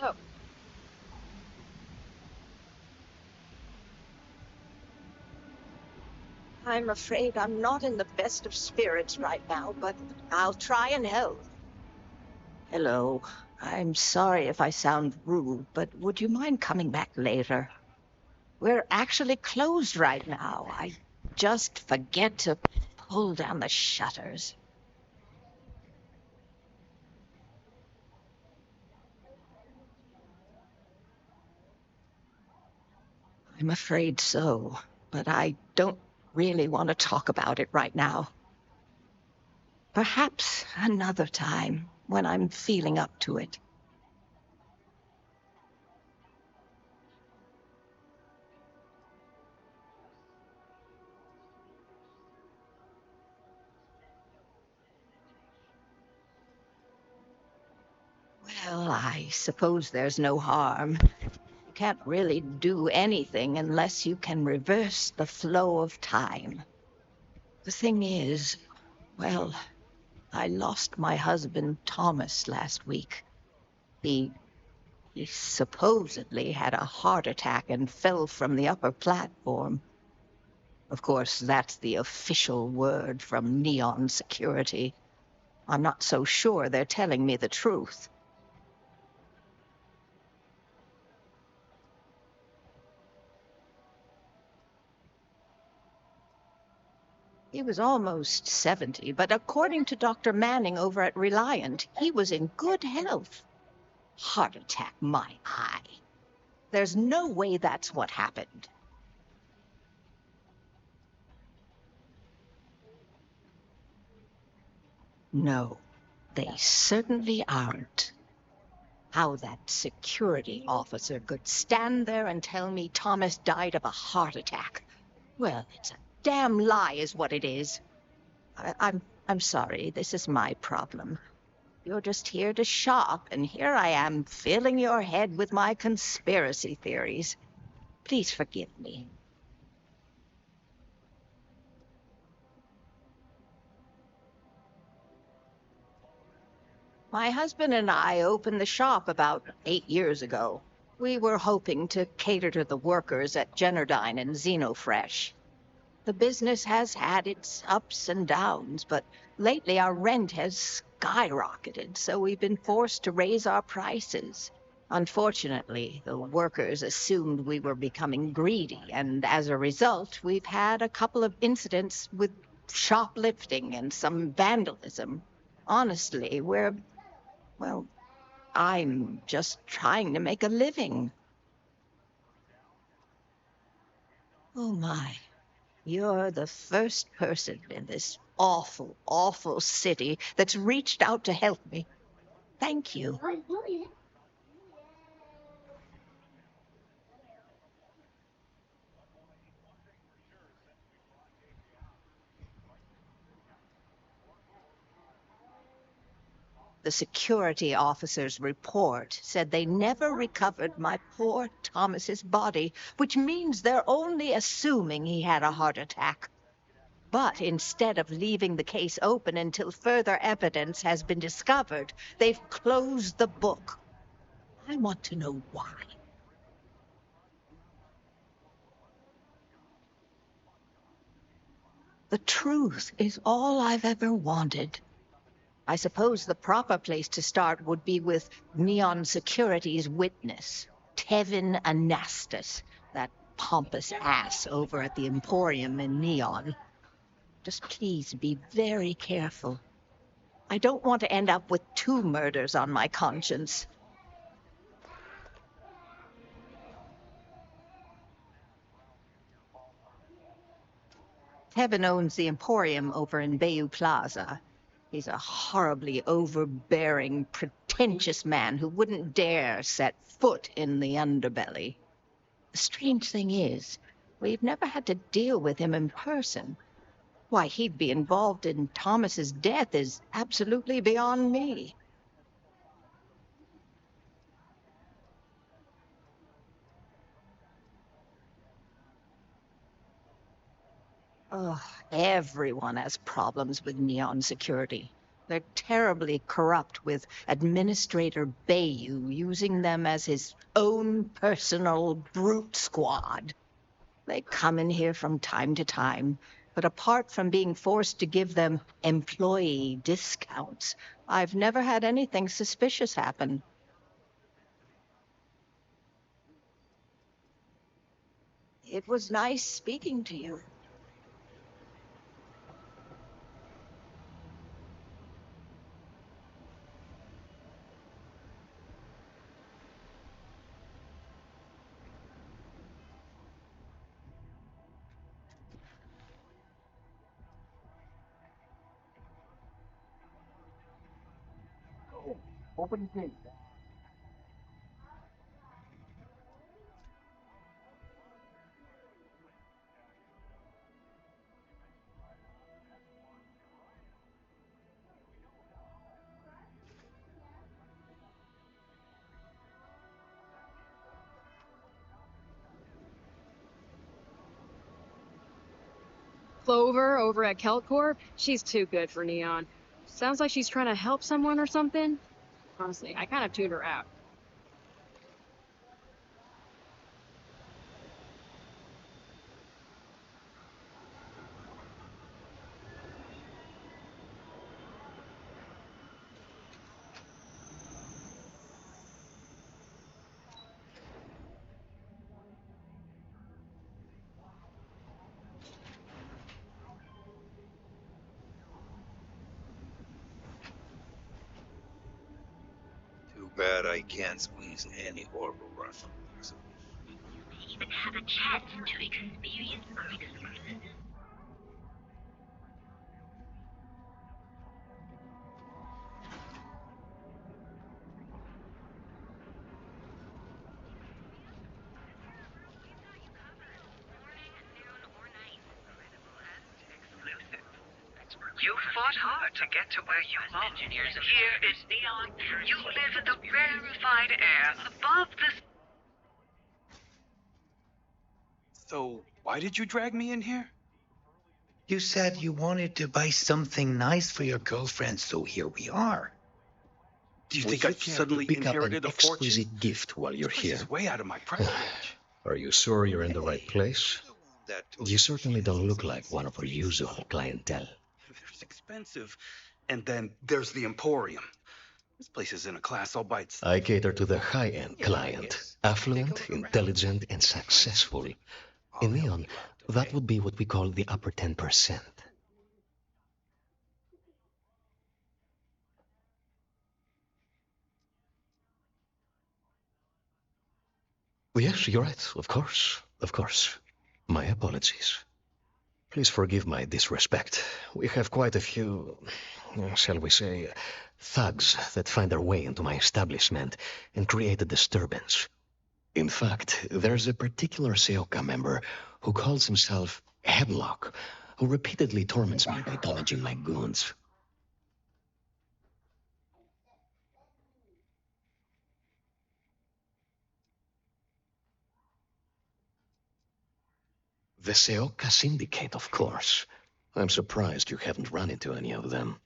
Hello. I'm afraid I'm not in the best of spirits right now, but I'll try and help. Hello. I'm sorry if I sound rude, but would you mind coming back later? We're actually closed right now. I just forget to pull down the shutters. I'm afraid so, but I don't really want to talk about it right now. Perhaps another time when I'm feeling up to it. Well, I suppose there's no harm. You can't really do anything unless you can reverse the flow of time. The thing is, well, I lost my husband Thomas last week. He he supposedly had a heart attack and fell from the upper platform. Of course, that's the official word from Neon Security. I'm not so sure they're telling me the truth. He was almost 70, but according to Dr. Manning over at Reliant, he was in good health. Heart attack, my eye. There's no way that's what happened. No, they certainly aren't. How that security officer could stand there and tell me Thomas died of a heart attack. Well, it's a damn lie is what it is. I'm sorry, this is my problem. You're just here to shop, and here I am filling your head with my conspiracy theories. Please forgive me. My husband and I opened the shop about 8 years ago. We were hoping to cater to the workers at Generdyne and Xenofresh. The business has had its ups and downs, but lately our rent has skyrocketed, so we've been forced to raise our prices. Unfortunately, the workers assumed we were becoming greedy, and as a result, we've had a couple of incidents with shoplifting and some vandalism. Honestly, well, I'm just trying to make a living. Oh my, you're the first person in this awful, awful city that's reached out to help me. Thank you. The security officer's report said they never recovered my poor Thomas's body, which means they're only assuming he had a heart attack. But instead of leaving the case open until further evidence has been discovered, they've closed the book. I want to know why. The truth is all I've ever wanted. I suppose the proper place to start would be with Neon Security's witness, Tevin Anastas, that pompous ass over at the Emporium in Neon. Just please be very careful. I don't want to end up with 2 murders on my conscience. Tevin owns the Emporium over in Bayou Plaza. He's a horribly overbearing, pretentious man who wouldn't dare set foot in the underbelly. The strange thing is, we've never had to deal with him in person. Why he'd be involved in Thomas's death is absolutely beyond me. Oh, everyone has problems with Neon Security. They're terribly corrupt, with Administrator Bayou using them as his own personal brute squad. They come in here from time to time, but apart from being forced to give them employee discounts, I've never had anything suspicious happen. It was nice speaking to you. Open the gate. Clover over at Keltcorp, she's too good for Neon. Sounds like she's trying to help someone or something. Honestly, I kind of tuned her out. Too bad I can't squeeze any orbital run from these. You even have a chance to experience Earth's cruises. You fought hard to get to where you are. Here is Neon. You live in the rarefied air above the... So, why did you drag me in here? You said you wanted to buy something nice for your girlfriend, so here we are. Do you We think I should suddenly pick up an inherited a fortune? exquisite gift while you're This place here. is way out of my price range. Are you sure you're in the right place? That told You certainly she don't is look like one of our usual clientele. There's expensive, and then there's the Emporium. This place is in a class all by itself. I cater to the high-end Yeah, client, yes. affluent, Take a look around. intelligent, and successful. In Neon, that would be what we call the upper 10%. Yes, you're right. Of course. Of course. My apologies. Please forgive my disrespect. We have quite a few, shall we say, thugs that find their way into my establishment and create a disturbance. In fact, there's a particular Seoka member who calls himself Hemlock, who repeatedly torments me by damaging my goons. The Seoka Syndicate, of course. I'm surprised you haven't run into any of them.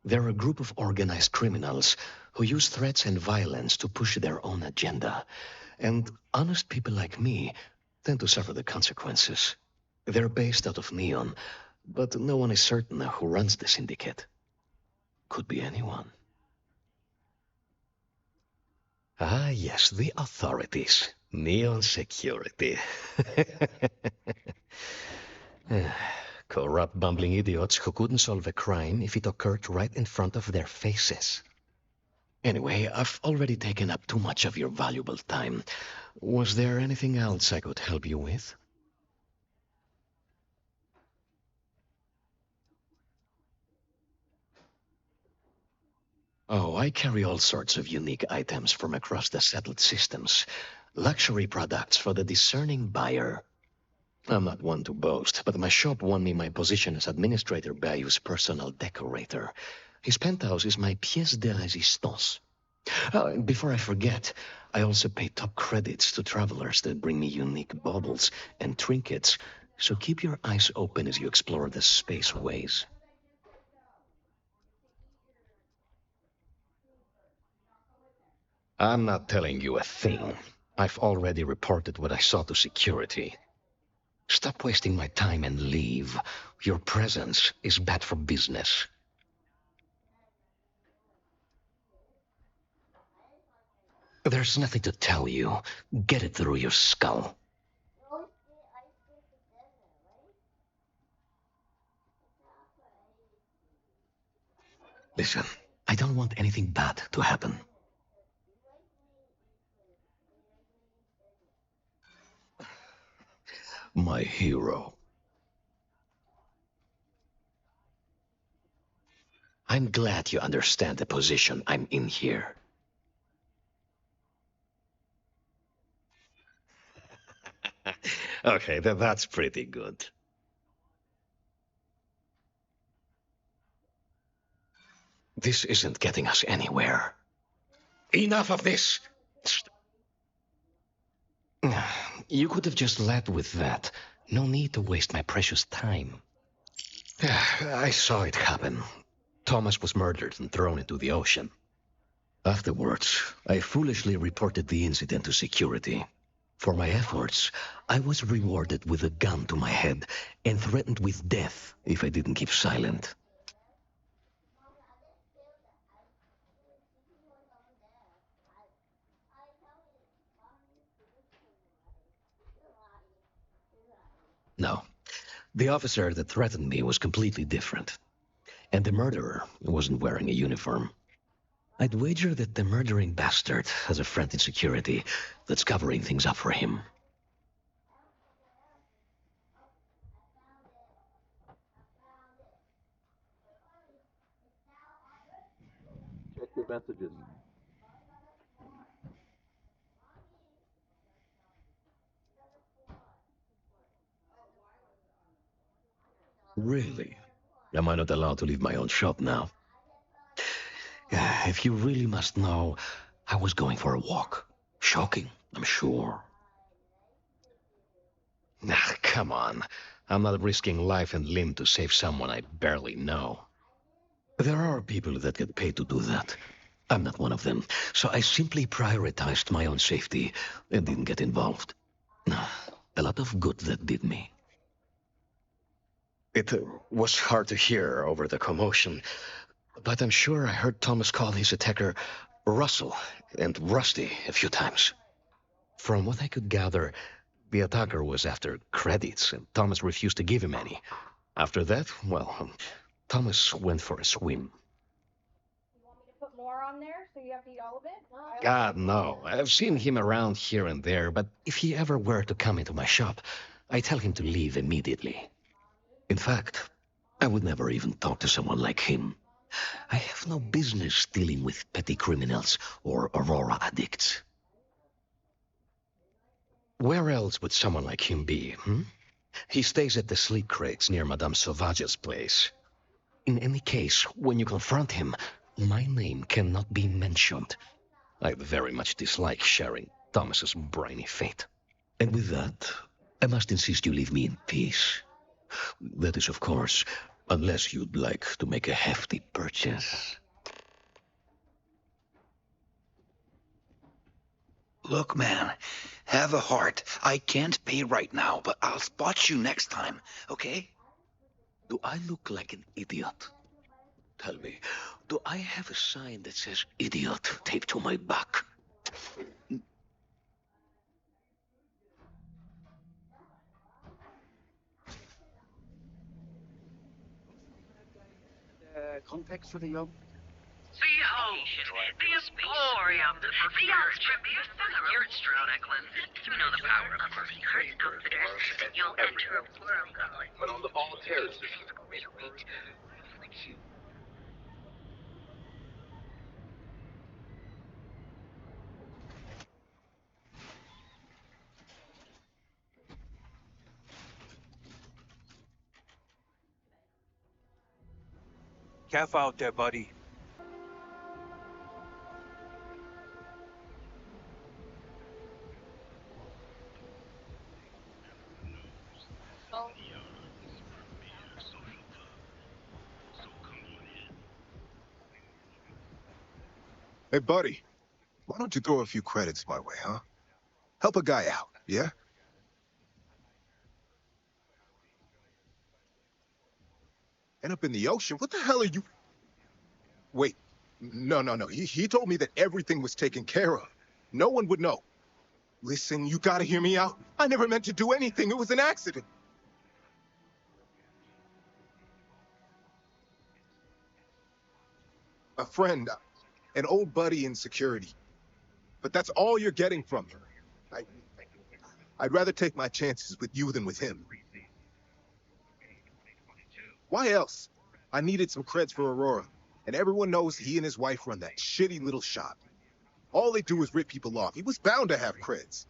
They're a group of organized criminals who use threats and violence to push their own agenda. And honest people like me tend to suffer the consequences. They're based out of Neon, but no one is certain who runs the syndicate. Could be anyone. Ah, yes, the authorities. Neon security. Corrupt, bumbling idiots who couldn't solve a crime if it occurred right in front of their faces. Anyway, I've already taken up too much of your valuable time. Was there anything else I could help you with? Oh, I carry all sorts of unique items from across the settled systems. Luxury products for the discerning buyer. I'm not one to boast, but my shop won me my position as Administrator Bayou's personal decorator. His penthouse is my pièce de résistance. Oh, and before I forget, I also pay top credits to travelers that bring me unique baubles and trinkets, so keep your eyes open as you explore the spaceways. I'm not telling you a thing. I've already reported what I saw to security. Stop wasting my time and leave. Your presence is bad for business. There's nothing to tell you. Get it through your skull. Listen, I don't want anything bad to happen. My hero. I'm glad you understand the position I'm in here. Okay, that's pretty good. This isn't getting us anywhere. Enough of this! You could have just led with that. No need to waste my precious time. I saw it happen. Thomas was murdered and thrown into the ocean. Afterwards, I foolishly reported the incident to security. For my efforts, I was rewarded with a gun to my head and threatened with death if I didn't keep silent. No, the officer that threatened me was completely different. And the murderer wasn't wearing a uniform. I'd wager that the murdering bastard has a friend in security that's covering things up for him. Check your messages. Really? Am I not allowed to leave my own shop now? If you really must know, I was going for a walk. Shocking, I'm sure. Come on. I'm not risking life and limb to save someone I barely know. There are people that get paid to do that. I'm not one of them, so I simply prioritized my own safety and didn't get involved. A lot of good that did me. It was hard to hear over the commotion, but I'm sure I heard Thomas call his attacker Russell and Rusty a few times. From what I could gather, the attacker was after credits, and Thomas refused to give him any. After that, well, Thomas went for a swim. You want me to put more on there so you have to eat all of it? God, no. I've seen him around here and there, but if he ever were to come into my shop, I tell him to leave immediately. In fact, I would never even talk to someone like him. I have no business dealing with petty criminals or Aurora addicts. Where else would someone like him be, He stays at the sleep crates near Madame Sauvage's place. In any case, when you confront him, my name cannot be mentioned. I very much dislike sharing Thomas's briny fate. And with that, I must insist you leave me in peace. That is, of course, unless you'd like to make a hefty purchase. Look, man, have a heart. I can't pay right now, but I'll spot you next time, okay? Do I look like an idiot? Tell me, do I have a sign that says idiot taped to my back? Context for the young? Behold, the Emporium, the ultimate Earthstronic. You know the power of secret outfitters, and you'll enter a world of But on the volunteers. Calf out there, buddy. Hey, buddy. Why don't you throw a few credits my way, huh? Help a guy out, yeah? End up in the ocean? What the hell are you... Wait. No. He told me that everything was taken care of. No one would know. Listen, you gotta hear me out. I never meant to do anything. It was an accident. A friend, an old buddy in security. But that's all you're getting from me. I'd rather take my chances with you than with him. Why else? I needed some creds for Aurora, and everyone knows he and his wife run that shitty little shop. All they do is rip people off. He was bound to have creds.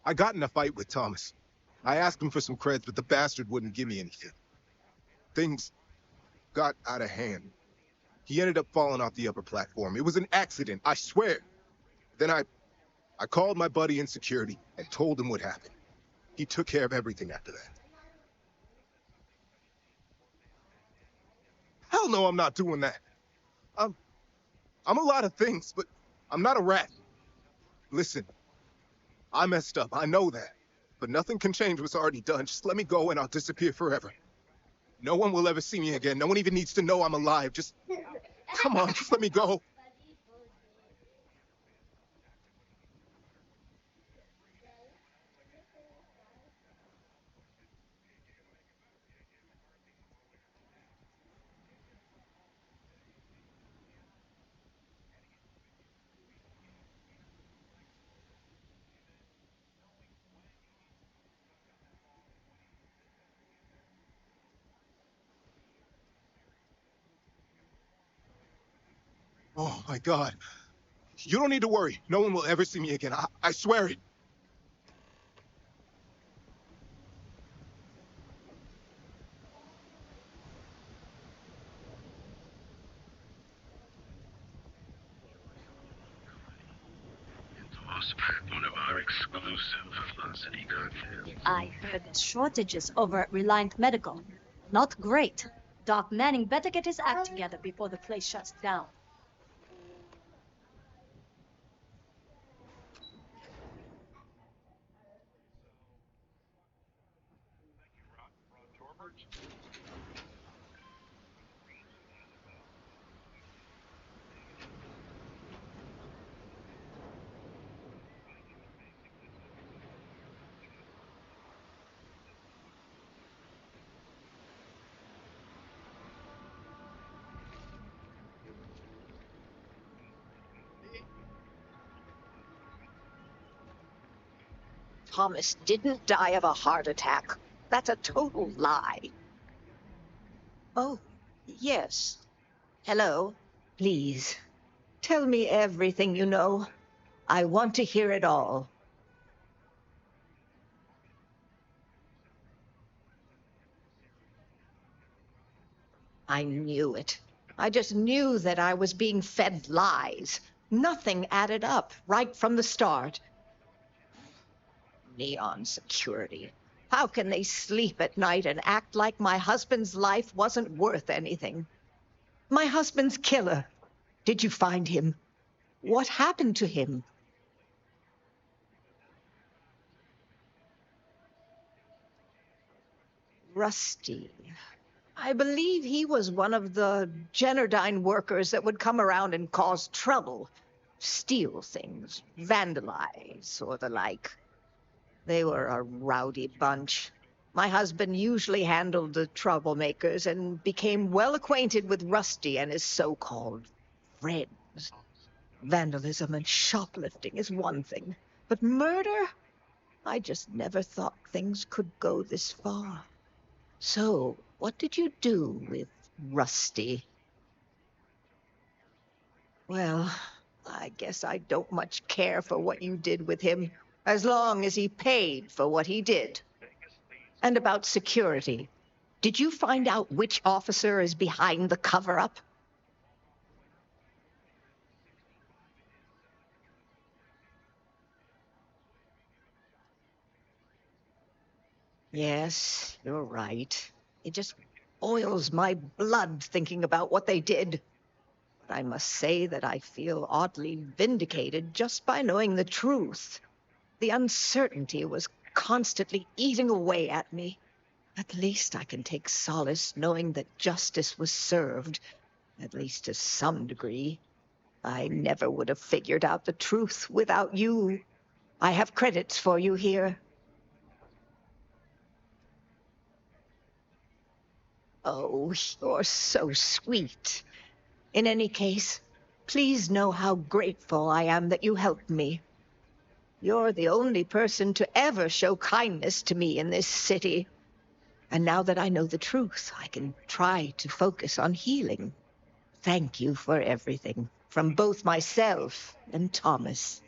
I got in a fight with Thomas. I asked him for some creds, but the bastard wouldn't give me anything. Things got out of hand. He ended up falling off the upper platform. It was an accident, I swear. Then I called my buddy in security and told him what happened. He took care of everything after that. Hell no, I'm not doing that. I'm a lot of things, but I'm not a rat. Listen, I messed up, I know that. But nothing can change what's already done. Just let me go and I'll disappear forever. No one will ever see me again. No one even needs to know I'm alive. Just, come on, just let me go. Oh my God. You don't need to worry. No one will ever see me again. I swear it. One of our exclusive velocity cocktails. I heard there's shortages over at Reliant Medical. Not great. Doc Manning better get his act together before the place shuts down. Thomas didn't die of a heart attack. That's a total lie. Oh, yes. Hello. Please, tell me everything you know. I want to hear it all. I knew it. I just knew that I was being fed lies. Nothing added up right from the start. Neon security. How can they sleep at night and act like my husband's life wasn't worth anything? My husband's killer. Did you find him? What happened to him? Rusty. I believe he was one of the Generdyne workers that would come around and cause trouble. Steal things, vandalize, or the like. They were a rowdy bunch. My husband usually handled the troublemakers and became well acquainted with Rusty and his so-called friends. Vandalism and shoplifting is one thing, but murder? I just never thought things could go this far. So, what did you do with Rusty? Well, I guess I don't much care for what you did with him, as long as he paid for what he did. And about security. Did you find out which officer is behind the cover-up? Yes, you're right. It just boils my blood thinking about what they did. I must say that I feel oddly vindicated just by knowing the truth. The uncertainty was constantly eating away at me. At least I can take solace knowing that justice was served, at least to some degree. I never would have figured out the truth without you. I have credits for you here. Oh, you're so sweet. In any case, please know how grateful I am that you helped me. You're the only person to ever show kindness to me in this city. And now that I know the truth, I can try to focus on healing. Thank you for everything, from both myself and Thomas.